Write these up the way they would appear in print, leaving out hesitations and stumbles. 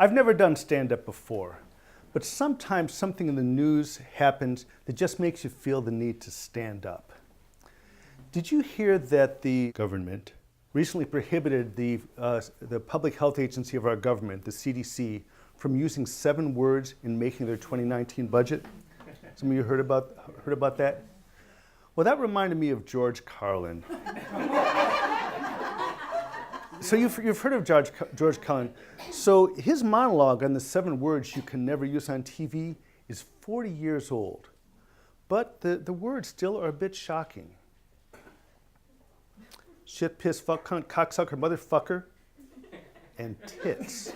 I've never done stand-up before, but sometimes something in the news happens that just makes you feel the need to stand up. Did you hear that the government recently prohibited the public health agency of our government, the CDC, from using 7 words in making their 2019 budget? Some of you heard about that? Well, that reminded me of George Carlin. So you've heard of George Carlin. So his monologue on the 7 words you can never use on TV is 40 years old. But the words still are a bit shocking. Shit, piss, fuck, cunt, cocksucker, motherfucker, and tits.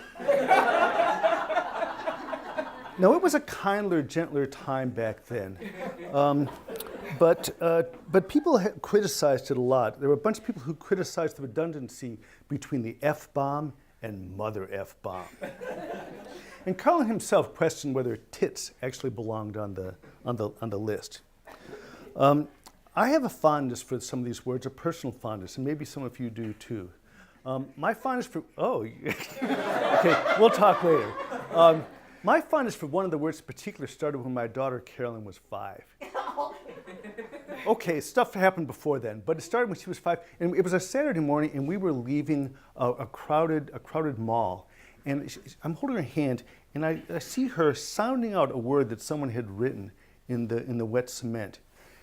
Now, it was a kinder, gentler time back then. But people criticized it a lot. There were a bunch of people who criticized the redundancy between the F-bomb and mother F-bomb. And Carlin himself questioned whether tits actually belonged on the list. I have a fondness for some of these words, a personal fondness, and maybe some of you do too. My fondness for, okay, we'll talk later. My fondness for one of the words in particular started when my daughter Carolyn was 5. Okay, stuff happened before then, but it started when she was 5, and it was a Saturday morning, and we were leaving a crowded mall, and I'm holding her hand, and I see her sounding out a word that someone had written in the wet cement,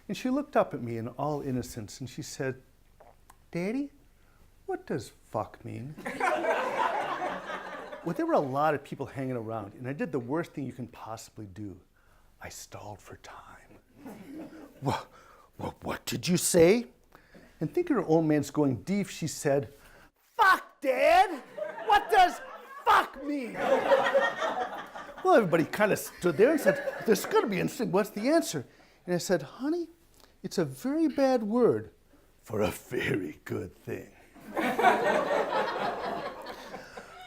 and she looked up at me in all innocence, and she said, "Daddy, what does fuck mean?" Well, there were a lot of people hanging around, and I did the worst thing you can possibly do. I stalled for time. Well, what did you say? And thinking her old man's going deep, she said, "Fuck, Dad! What does fuck mean?" Well, everybody kind of stood there and said, "This is going to be interesting. What's the answer?" And I said, "Honey, it's a very bad word for a very good thing."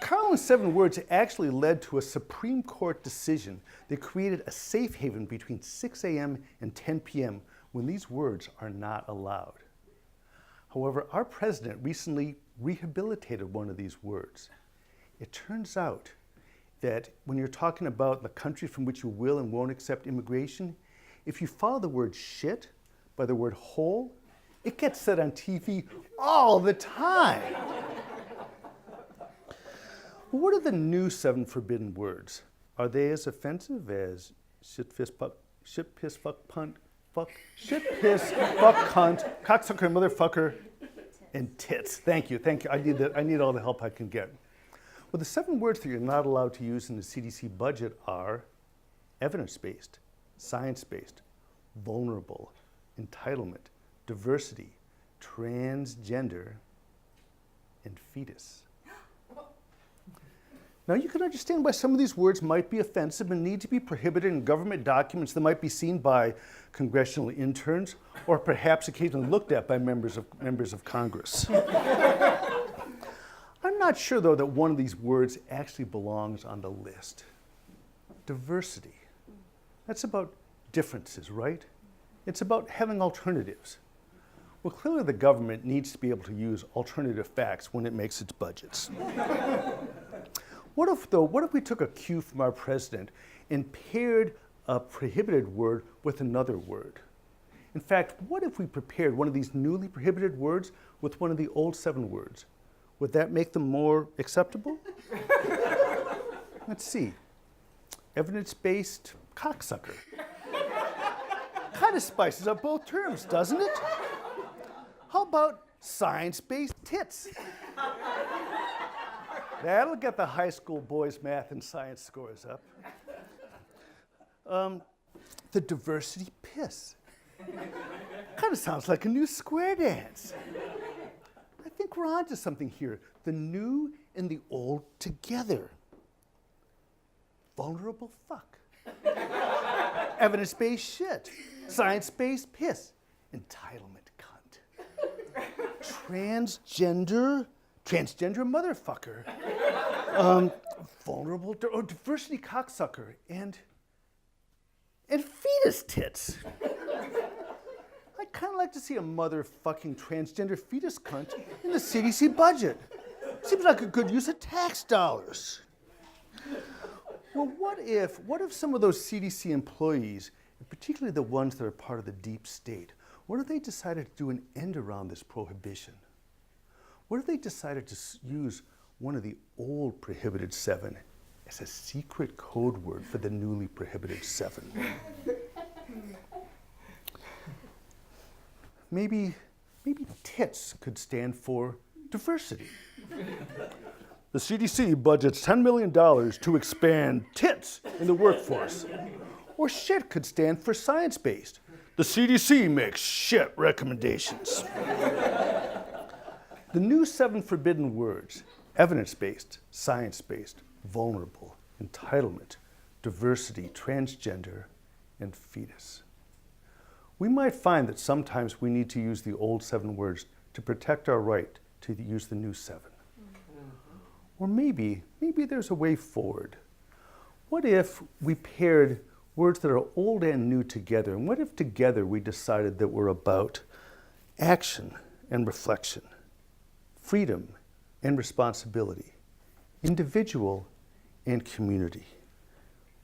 Carlin's 7 words actually led to a Supreme Court decision that created a safe haven between 6 a.m. and 10 p.m. when these words are not allowed. However, our president recently rehabilitated one of these words. It turns out that when you're talking about the country from which you will and won't accept immigration, if you follow the word shit by the word hole, it gets said on TV all the time. What are the new 7 forbidden words? Are they as offensive as shit, piss, fuck, cunt, cocksucker, motherfucker, and tits? Thank you. I need all the help I can get. Well, the 7 words that you're not allowed to use in the CDC budget are evidence-based, science-based, vulnerable, entitlement, diversity, transgender, and fetus. Now, you can understand why some of these words might be offensive and need to be prohibited in government documents that might be seen by congressional interns or perhaps occasionally looked at by members of Congress. I'm not sure, though, that one of these words actually belongs on the list. Diversity. That's about differences, right? It's about having alternatives. Well, clearly the government needs to be able to use alternative facts when it makes its budgets. What if we took a cue from our president and paired a prohibited word with another word? In fact, what if we prepared one of these newly prohibited words with one of the old 7 words? Would that make them more acceptable? Let's see. Evidence-based cocksucker. Kind of spices up both terms, doesn't it? How about science-based tits? That'll get the high school boys' math and science scores up. The diversity piss. Kind of sounds like a new square dance. I think we're onto something here. The new and the old together. Vulnerable fuck. Evidence-based shit. Science-based piss. Entitlement cunt. Transgender motherfucker, vulnerable, diversity cocksucker, and fetus tits. I'd kind of like to see a motherfucking transgender fetus cunt in the CDC budget. Seems like a good use of tax dollars. Well, what if some of those CDC employees, and particularly the ones that are part of the deep state, what if they decided to do an end around this prohibition? What if they decided to use one of the old prohibited 7 as a secret code word for the newly prohibited 7? Maybe TITS could stand for diversity. The CDC budgets $10 million to expand TITS in the workforce. Or SHIT could stand for science-based. The CDC makes shit recommendations. The new 7 forbidden words: evidence-based, science-based, vulnerable, entitlement, diversity, transgender, and fetus. We might find that sometimes we need to use the old 7 words to protect our right to use the new 7. Or maybe there's a way forward. What if we paired words that are old and new together? And what if together we decided that we're about action and reflection, freedom and responsibility, individual and community,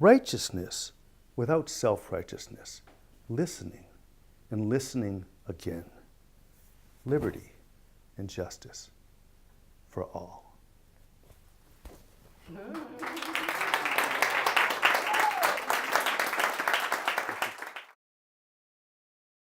righteousness without self-righteousness, listening and listening again, liberty and justice for all.